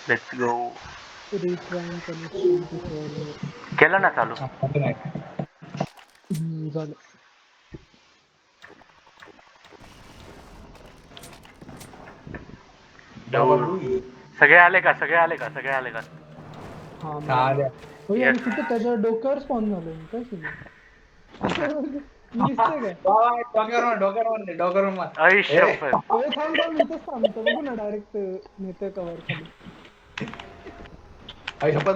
Let's go. Retrying connection to server. केलं ना चालू. झालं. सगळे आले का? सगळे आले का? सगळे आले का? हा मिळालं. होय आणि येस. कुठे त्याच्या डोक्यावर स्पॉन झालोय मी काय केलं मी दिसतोय काय आई शपथ. होय थांब थांब इथंच थांबतो बघू ना डायरेक्ट नेते कवर खाली.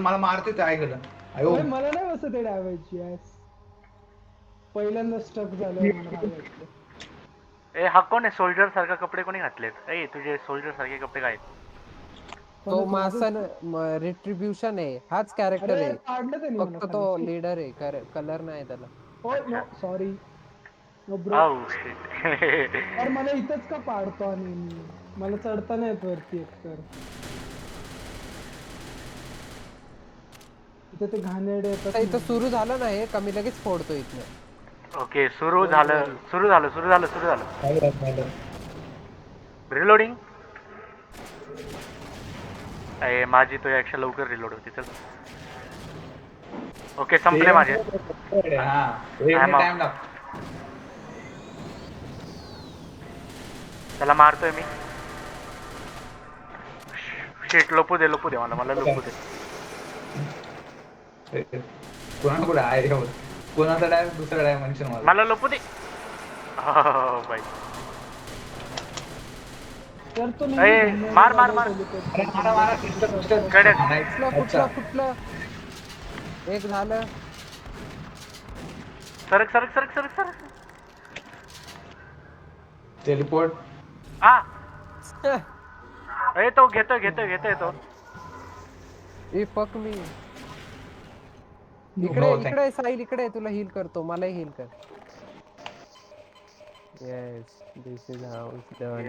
मला मारते ते ऐकलं. होय मला नाही बसत आहे डॅमेज यस. पहिल्यांदा स्टक झाल्यावर मला भारी वाटतं. ए हा कोण आहे? सोल्जर सारखे कपडे कोणी घातलेत? ए तुझे सोल्जर सारखे कपडे काय आहेत? तो कोणाचं मासन माझं? रिट्रिब्युशन आहे, हाच कॅरेक्टर अरे आहे. काढलं त्यांनी मला फक्त तो खाली. लीडर आहे, कलर नाही त्याला. हो नो सॉरी नो ब्रो. आऊ शिट. अरे मला इथंच का पाडतो आणि मी मला चढता नाही येत वरती एकतर. इथे ते घाणेरडे येतात आता इथं ना. सुरू झालं ना हे कमी लगेच फोडतो इथनं. ओके सुरू झालं. रिलोडिंग. ए माझी तो याक्षा लवकर रिलोड होती. चल. ओके संपले माझे. त्याला मारतोय मी. शिट लपू दे मला लपू दे. कोणाकडे आहे कोणाचा डायरेक्ट दुसरा डायमेन्शन मला लपू दे. बाई. तर तो ए, नेहमी मार. कडक. फुटलं एक झालं. सरक. टेलिपोर्ट. ए तो घेतोय तो. ए फक मी. No, इकडे साहिल इकडे तुला हील करतो, मलाही हील कर. Yes this is how it's done.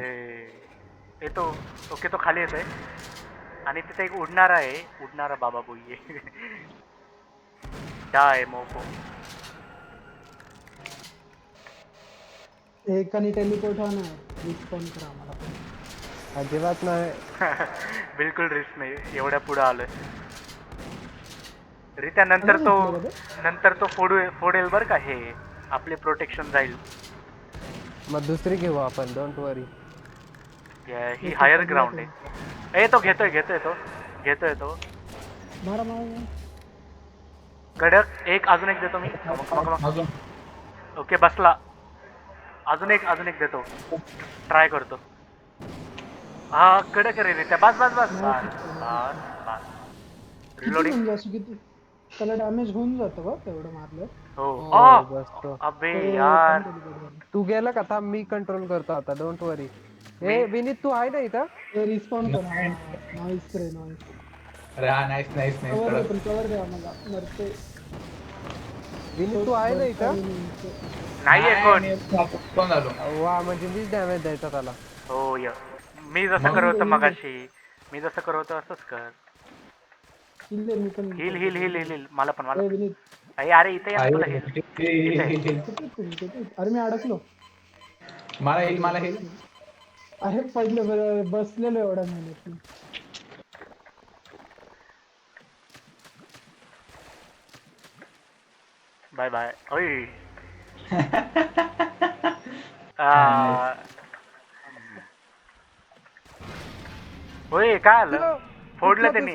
ए तो ओके तो खाली येतोय आणि तिथे एक उडणारा बाबा बोई आहे. काय मोको. एकाने टेलिपोर्ट होणार रिस्पॉन्ड करा आम्हाला पण. अजिबात नाही. बिलकुल रिस्क नाही. एवढ्या पुढे आलोय. रित्या नंतर तो फोडेल बर का. हे आपले प्रोटेक्शन जाईल. मग दुसरी घेऊ आपण, डोंट वरी. ही हायर ग्राउंड आहे. ए तो घेतोय तो. मारा कडक. अजून एक देतो मी. ओके बसला. अजून एक देतो. ट्राय करतो. हा कडक रे रित्या. बस. रिलोडिंग. किती त्याला डॅमेज होऊन जातं का तेवढं मारलं. हो. बसतो. अबे यार. तू गेला का? थांब मी कंट्रोल करतो आता, डोंट वरी. ए विनीत तू आहे ना इथं? रिस्पॉन्ड कर. नॉइस रे नॉइस. अरे हा नाईस कवर द्या मला मरते. विनीत तू आहे ना इथं? नाहीये कोण झालो. वा म्हणजे मीच डॅमेज द्यायचा त्याला. हो य मी जसं करत होतो मगाशी. असंच कर. हिल मला पण. अरे इथे या तुला हिल. अरे मी अडकलो. मला हिल. अरे पडलं बसलेलो एवढा मेहनत. बाय. ओय. होय काय आलं? फोडलं त्यांनी.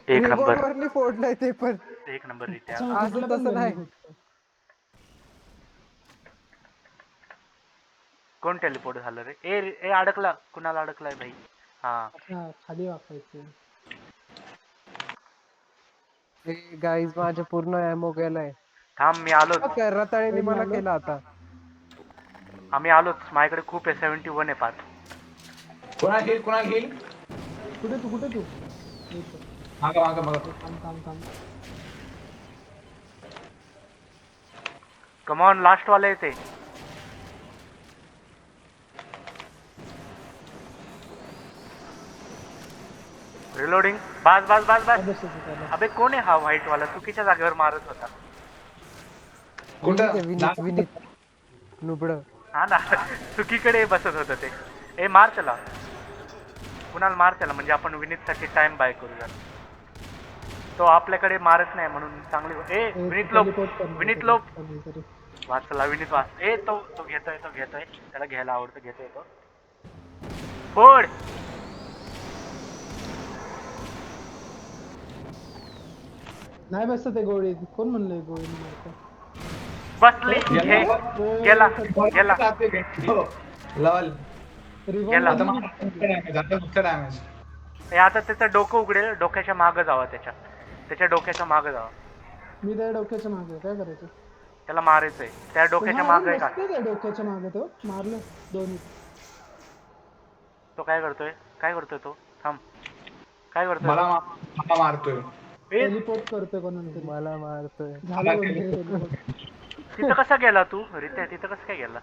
एक नंबर. फोडलंय ते पण. एक नंबर रित्या. असं तसं नाही. कोण टेलिपोर्ट झालं रे? ए अडकला. कुणाला अडकलाय भाई? हा खाली वाकायचं. गाईज माझे पूर्ण एमओ गेलाय. थांब मी आलो. रताळेने मला केला आता. आम्ही आलोच. माझ्याकडे खूप आहे. 71 आहे 5. कोणाला हिल. कुठे तू मागा. थांब. कम ऑन लास्ट वाले येते. रिलोडिंग. बस. अबे कोण आहे हा व्हाईट वाला? चुकीच्या जागेवर मारत होता. विनीत नुबड. हा ना. चुकीकडे बसत होतं ते. ए मार त्याला. कुणाल मार त्याला, म्हणजे आपण विनीतसाठी टाइम बाय करूया. तो आपल्याकडे मारत नाही म्हणून चांगली विनीत लोप, विनीत लोप. वाचला विनीत वाच. तो घेतोय, त्याला घ्यायला आवडतं, घेतोय तो. फोड. नाही बसत आहे गोळी. कोण म्हणलंय गोळी मारतो? बसली. हे गेला. लवल गेला. आता फक्त डॅमेज. हे आता त्याचं डोकं उघडेल, डोक्याच्या मागं जावा, त्याच्या डोक्याच्या मागं जावा. मी त्या डोक्याच्या मागे काय करायचं? त्याला मारायचंय. त्या डोक्याच्या मागं आहे का? बसतोय त्या डोक्याच्या मागे तो. मारलं दोन्ही. तो काय करतोय तो? थांब. काय करतोय मला तो? मला मारतोय. टेलिपोर्ट करतोय कोणाला तरी. मला मारतोय. झालं कोणतरी teleport. तिथं कसा गेला तू? रित्या तिथं कसं काय गेला?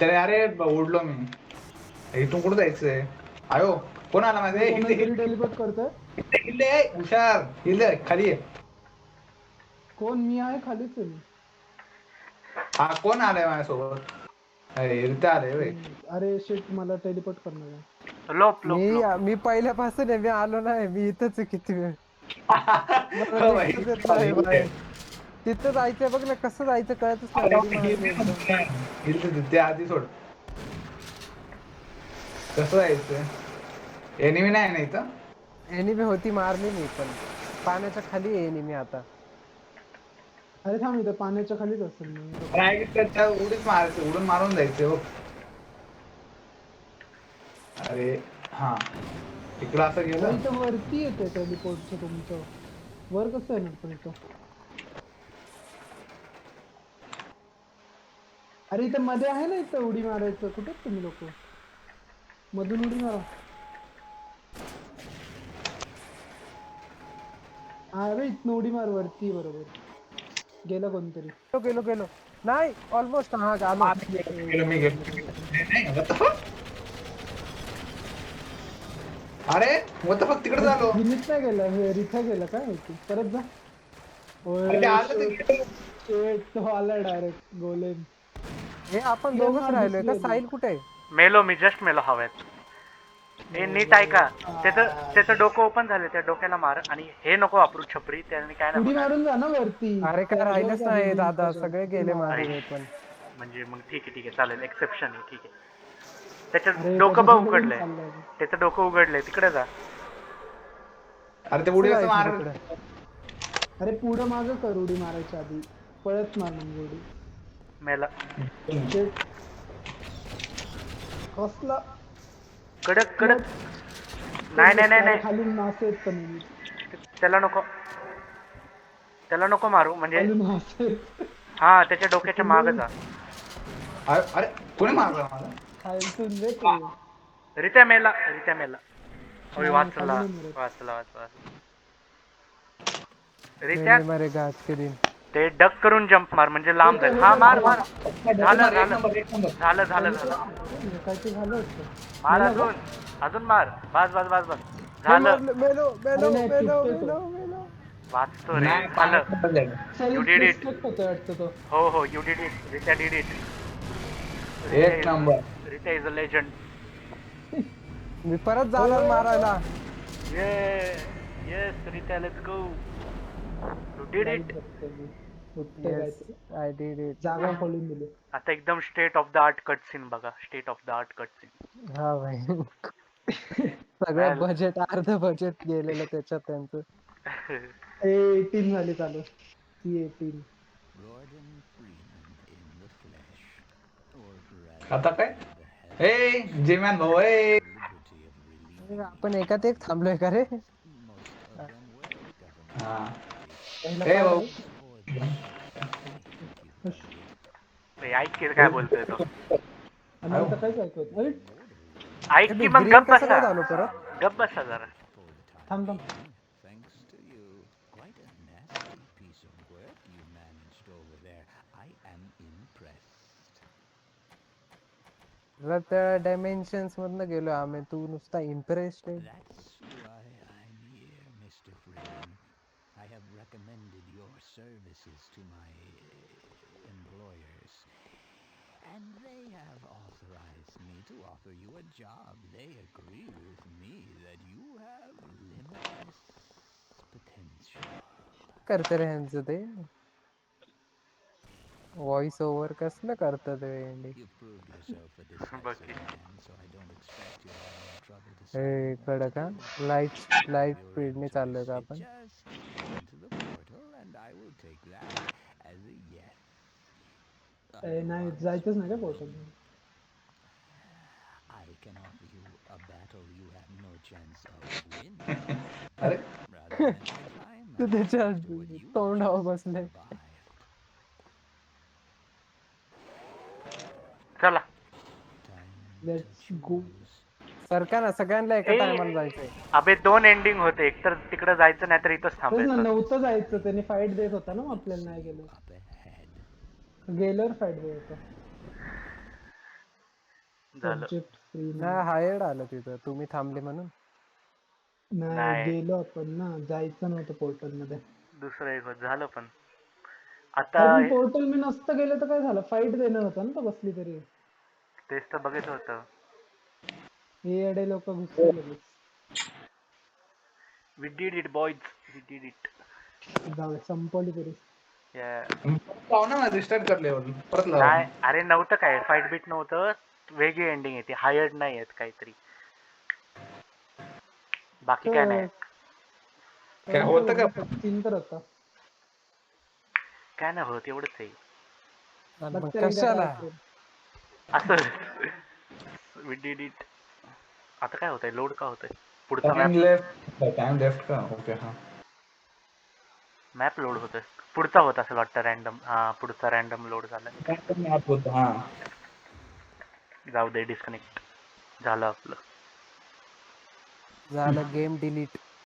तर अरे उडलो मी. इथून कुठं जायचंय? आयो कोण आला माझे? कोणाला टेलिपोर्ट करतोय? हुशार इले खाली आहे. कोण? मी आहे खालीच आहे मी. हा कोण आलाय माझ्यासोबत? अरे इथे आले वे. अरे शिट, मला टेलिपोर्ट करणार आहे. लोप. मी पहिल्यापासून आहे, मी आलो नाही, मी इथंच आहे किती वेळ. मला हो बाई. निघताच येत नाही बाहेर. तिथं जायचंय बघ ना, कसं जायचं कळतच नाही. उडी मारली एकदम. इथे ते आधी सोड. कसं जायचं? एनिमी नाही ना इथं? एनिमी होती, मारली मी, पण पाण्याच्या खाली आहे एनिमी आता. अरे थांब, इथं पाण्याच्या खालीच असेल मी. त्याच्या उडीच मारायचं, उडून मारून जायचं हो. अरे हा इकडं असं गेलं. इथं वरती येते टेलिपोर्टचं तुमचं. वर कसं येणार पण इथं? अरे इथं मध्ये आहे ना, इथं उडी मारायचं. कुठे आहेत तुम्ही लोक? मधून उडी मारा. अरे इथनं उडी मार वरती. बरोबर गेलं कोणतरी. गेलो नाही, ऑलमोस्ट. हा आलो. मी गेलो. अरे what the fuck तिकडे झालो. विनीत नाही गेला, रिथा गेला काय माहिती. परत जा. अरे ते आलं ते गेलं. Shit, तो आला डायरेक्ट गोलेम. हे आपण दोघच राहिलोय का? साहिल कुठे आहे? मेलो मी, जस्ट मेलो हवेत. नीट ऐका. त्याचं डोकं ओपन झालं, त्या डोक्याला मार. आणि हे नको वापरू छपरी, त्याने काय उडी नाही. मारून जा ना वरती. अरे काय राहिलंच नाही दादा, सगळे गेले माझे हे पण. म्हणजे मग ठीक आहे चालेल, एक्सेप्शन आहे, ठीक आहे. त्याचं अरे, डोकं बघ त्याच्याकडे उघडलंय. चाललंय. त्याचं डोकं उघडलंय, तिकडे जा. अरे ते उडी असं मार. तिकडे. अरे पुढं मागं कर उडी मारायच्या आधी. पळत मार मग उडी. मेला. Shit. कसला कडक. नाही. खालून मासे आहेत पण त्याला नको मारू, म्हणजे खालून मासे आहेत. हा त्याच्या डोक्याच्या मागं जा. अरे कोणी मारलं मला? खालून रे ते. रित्या मेला. होय, हा, वाचला. खालून रित्या मरेगा स्क्रीन. ते डक करून जंप मार, म्हणजे लांब जाईल. हा मार. झालं. काहीतरी झालं होतं. मार अजून मार. बस. झालं. मेलो. वाचतो रे. नाही, झालं. You did it. Self-destruct होतं वाटतं तो. हो you did it. रित्या did it. एक नंबर. Ritya is a legend. मी परत जाणार मारायला. Yes, Ritya, let's go. You did it. उत्तर काहीतरी. I did it. जागा खोलून दिली. आता एकदम state of the art cut scene बघा. State of the art cut scene. हा भाई. सगळं बजेट, अर्ध बजेट गेलेलं त्याच्यात त्यांचं. 18 झाली चालू. C18. आता काय? हे जेमॅन भाऊ ए. आपण एकात एक थांबलोय का रे? हा. पहिला ए part भाऊ. आहे. ऐक की काय बोलतोय तो. आणि आता काहीच ऐकत. अरे ऐक की मग Green गप्प कसं काय बसा. झालो परत? गप्प बसा जरा. थांब. जर त्या डायमेन्शन्स मधनं गेलो आम्ही, तू नुसता इम्प्रेस्ड आहे. And they have authorized me to offer you a job. They agree with me that you have limitless potential. करते रे ह्यांचं ते व्हॉइस ओव्हर कसलं करतं ते Wendy. You've proved yourself a बघ decisive की. man, so I don't expect you'll have any trouble हे deciding what कळलं to का? do. लाईट If you're स्पीडने चाललोय का interested, आपण? just get into the portal, and I will take that as a yes. नाही Otherwise, जायचंच नाही का portal I can offer you a battle you have no chance of winning, अरे rather than a तू climax त्याच्या after what you तोंडावर just बसले. survived. चला. Time to let's go choose. सरका ना, सगळ्यांना एका ए टायमाला जायचंय. अबे 2 एंडिंग होते, एक तर तिकडे जायचं नाही तर इथंच तेच ना थांबायचं. नव्हतं जायचं त्याने फाईट देत होता ना मग आपल्याला नाही गेलो Up ahead. गेल्यावर फाईट देत होता झालं. सब्जेक्ट फ्री नाही हायर्ड आलं तिथं तुम्ही थांबले म्हणून. नाही नाही. गेलो आपण ना जायचं नव्हतं पोर्टल मध्ये दुसरं एक होत झालं पण. अरे आता पण पोर्टल मी नसतं गेलं तर काय झालं फाईट देणार होता ना तो कसली तरी तेच तर बघायचं होतं. हे अडे लोक घुसले लगेच We did it boys. We did it. जाऊ दे, संपवली तरी Yeah. लाव ना रिस्टार्ट कर लेवल परत लाव नाही अरे नव्हतं काय फाईट बीट नव्हतं, वेगळी एंडिंग येते, हायर्ड नाही आहेत काहीतरी, बाकी काय नाही. काय होतं का सीन तर होता काय नाही होत एवढंच आहे. आणि मग बघता येईल का कशाला? काय असं We did it. आता काय होतंय, लोड का होतंय, पुढचा टाइम लेफ्ट का ओके हा मॅप लोड होतोय, पुढचा होत असेल वाटतं रॅन्डम. हा पुढचा रॅन्डम लोड झाला. मॅप होता हा जाऊ दे, डिस्कनेक्ट झालं आपलं. झालं गेम डिलीट.